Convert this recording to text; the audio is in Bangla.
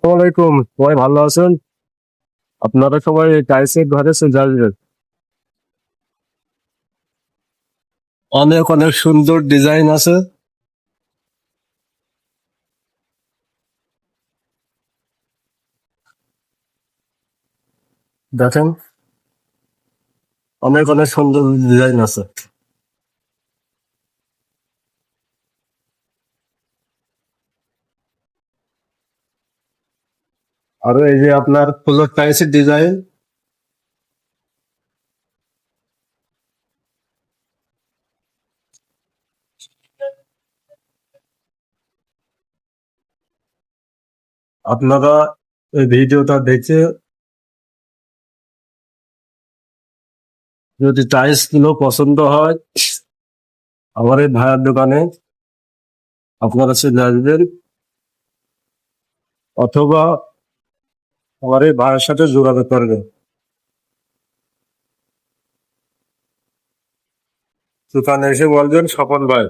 আসসালামু আলাইকুম। সবাই ভালো আছেন? আপনারা সবাই টাইলসের ঘরে যাবেন। অনেক অনেক সুন্দর ডিজাইন আছে। দেখেন, অনেক অনেক সুন্দর ডিজাইন আছে। আরো এই যে আপনার ফ্লোর টাইলসের ডিজাইন। আপনারা এই ভিডিওটা দেখে যদি টাইলস গুলো পছন্দ হয়, আমার এই ভাইয়ের দোকানে আপনারা চলে আসবেন, অথবা আমার এই ভাইয়ের সাথে যোগাযোগ করবেন। দোকানে এসে বলবেন স্বপন ভাই।